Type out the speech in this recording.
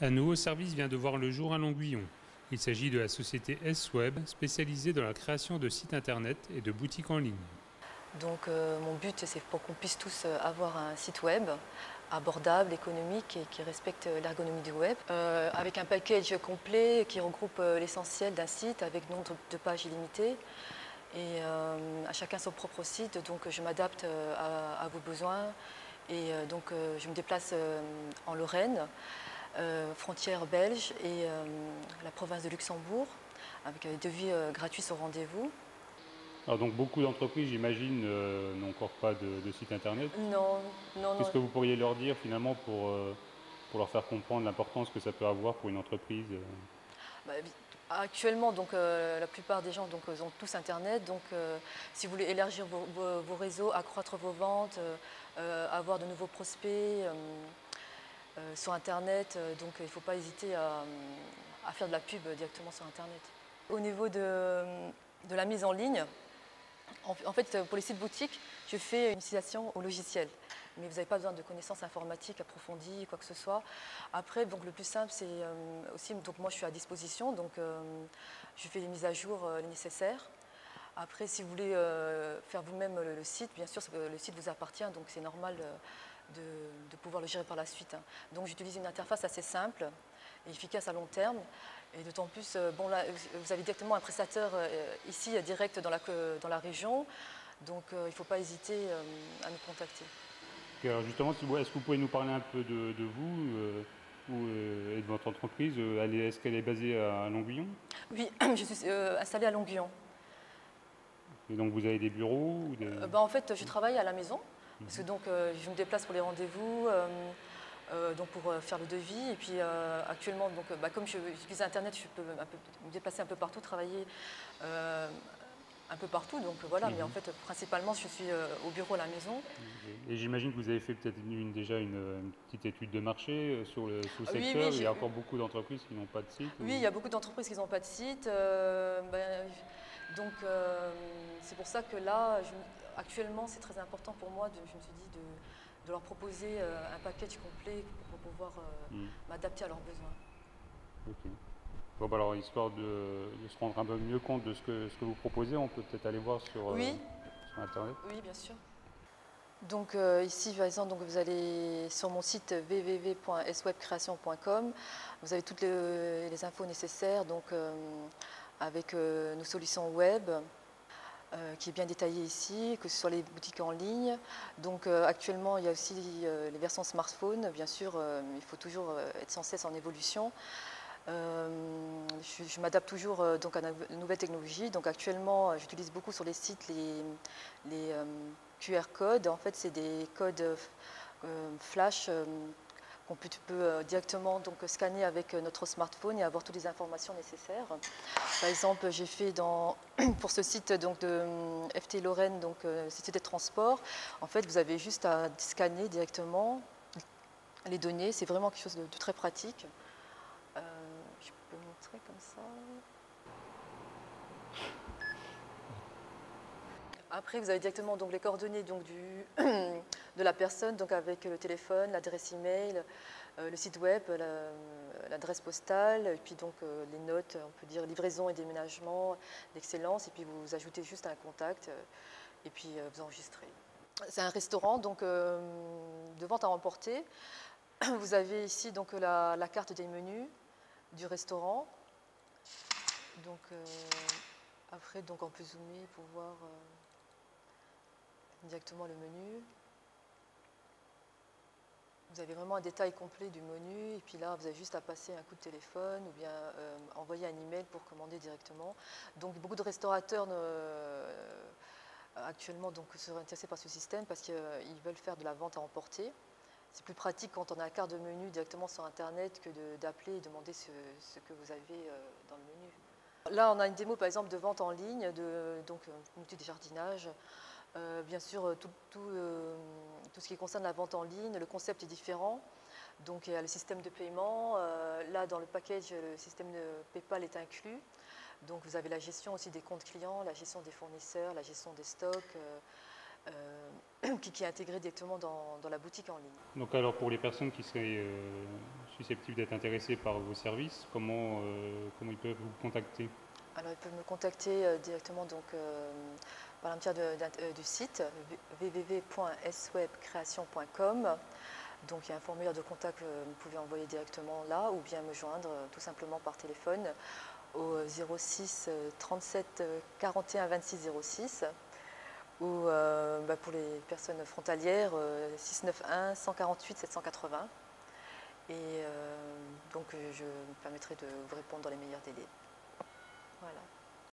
Un nouveau service vient de voir le jour à Longuillon. Il s'agit de la société S-Web, spécialisée dans la création de sites internet et de boutiques en ligne. Donc mon but, c'est pour qu'on puisse tous avoir un site web abordable, économique et qui respecte l'ergonomie du web, avec un package complet qui regroupe l'essentiel d'un site avec nombre de pages illimitées et à chacun son propre site. Donc je m'adapte à vos besoins et donc je me déplace en Lorraine, frontière belge et la province de Luxembourg, avec des devis gratuits au rendez-vous. Alors donc beaucoup d'entreprises, j'imagine, n'ont encore pas de site internet. Non, non, Qu'est-ce non. que vous pourriez leur dire finalement pour leur faire comprendre l'importance que ça peut avoir pour une entreprise Bah, actuellement, donc, la plupart des gens donc, ont tous Internet. Donc, si vous voulez élargir vos réseaux, accroître vos ventes, avoir de nouveaux prospects sur Internet, donc il ne faut pas hésiter à faire de la pub directement sur Internet. Au niveau de la mise en ligne, en fait, pour les sites boutiques, je fais une initiation au logiciel. Mais vous n'avez pas besoin de connaissances informatiques approfondies, quoi que ce soit. Après, donc, le plus simple, c'est aussi, donc moi je suis à disposition, donc je fais les mises à jour nécessaires. Après, si vous voulez faire vous-même le site, bien sûr, le site vous appartient, donc c'est normal de pouvoir le gérer par la suite. Donc j'utilise une interface assez simple et efficace à long terme. Et d'autant plus, bon là, vous avez directement un prestataire ici, direct dans la région, donc il ne faut pas hésiter à nous contacter. Alors justement, est-ce que vous pouvez nous parler un peu de vous et de votre entreprise Est-ce qu'elle est basée à Longuillon? Oui, je suis installée à Longuillon. Et donc vous avez des bureaux ou des... En fait, je travaille à la maison, parce que donc, je me déplace pour les rendez-vous, donc pour faire le devis. Et puis actuellement, donc, comme j'utilise Internet, je peux me déplacer un peu partout, travailler un peu partout. Donc voilà, mais en fait, principalement, je suis au bureau à la maison. Et j'imagine que vous avez fait peut-être déjà une petite étude de marché sur le Oui, secteur. oui, Il y a encore beaucoup d'entreprises qui n'ont pas de site. oui, il y a beaucoup d'entreprises qui n'ont pas de site. Donc c'est pour ça que là, actuellement, c'est très important pour moi, je me suis dit, de leur proposer un package complet pour pouvoir m'adapter à leurs besoins. Ok. Bon, bah alors, histoire de se rendre un peu mieux compte de ce que vous proposez, on peut peut-être aller voir Oui, sur Internet. oui, bien sûr. Donc ici, par exemple, donc, vous allez sur mon site www.swebcreation.com. Vous avez toutes les infos nécessaires, donc, avec nos solutions web, qui est bien détaillé ici, que ce soit les boutiques en ligne. Donc actuellement, il y a aussi les versions smartphone. Bien sûr, il faut toujours être sans cesse en évolution. Je m'adapte toujours donc à de nouvelles technologies. Donc actuellement, j'utilise beaucoup sur les sites les QR codes. En fait, c'est des codes flash qu'on peut directement donc, scanner avec notre smartphone et avoir toutes les informations nécessaires. Par exemple, j'ai fait pour ce site donc, de FT Lorraine, donc Société de transport. En fait, vous avez juste à scanner directement les données. C'est vraiment quelque chose de très pratique. Je peux montrer comme ça. Après, vous avez directement donc, les coordonnées donc, de la personne, donc avec le téléphone, l'adresse email, le site web, l'adresse postale, et puis donc les notes, on peut dire livraison et déménagement d'excellence, et puis vous ajoutez juste un contact, et puis vous enregistrez. C'est un restaurant donc, de vente à emporter. Vous avez ici donc, la carte des menus du restaurant. Donc, après, donc, on peut zoomer pour voir directement le menu. Vous avez vraiment un détail complet du menu et puis là vous avez juste à passer un coup de téléphone ou bien envoyer un email pour commander directement. Donc beaucoup de restaurateurs actuellement donc, seraient intéressés par ce système parce qu'ils veulent faire de la vente à emporter. C'est plus pratique quand on a la carte de menu directement sur internet que d'appeler et demander ce que vous avez dans le menu. Là on a une démo par exemple de vente en ligne, donc un outil de jardinage. Bien sûr, tout ce qui concerne la vente en ligne, le concept est différent. Donc il y a le système de paiement. Là, dans le package, le système de PayPal est inclus. Donc vous avez la gestion aussi des comptes clients, la gestion des fournisseurs, la gestion des stocks, qui est intégrée directement dans la boutique en ligne. Donc alors pour les personnes qui seraient susceptibles d'être intéressés par vos services, comment ils peuvent vous contacter? Alors, ils peuvent me contacter directement donc, par l'intermédiaire du site www.swebcreation.com. Donc, il y a un formulaire de contact que vous pouvez envoyer directement là ou bien me joindre tout simplement par téléphone au 06 37 41 26 06 ou pour les personnes frontalières 691 148 780. Et donc, je me permettrai de vous répondre dans les meilleurs délais. Voilà.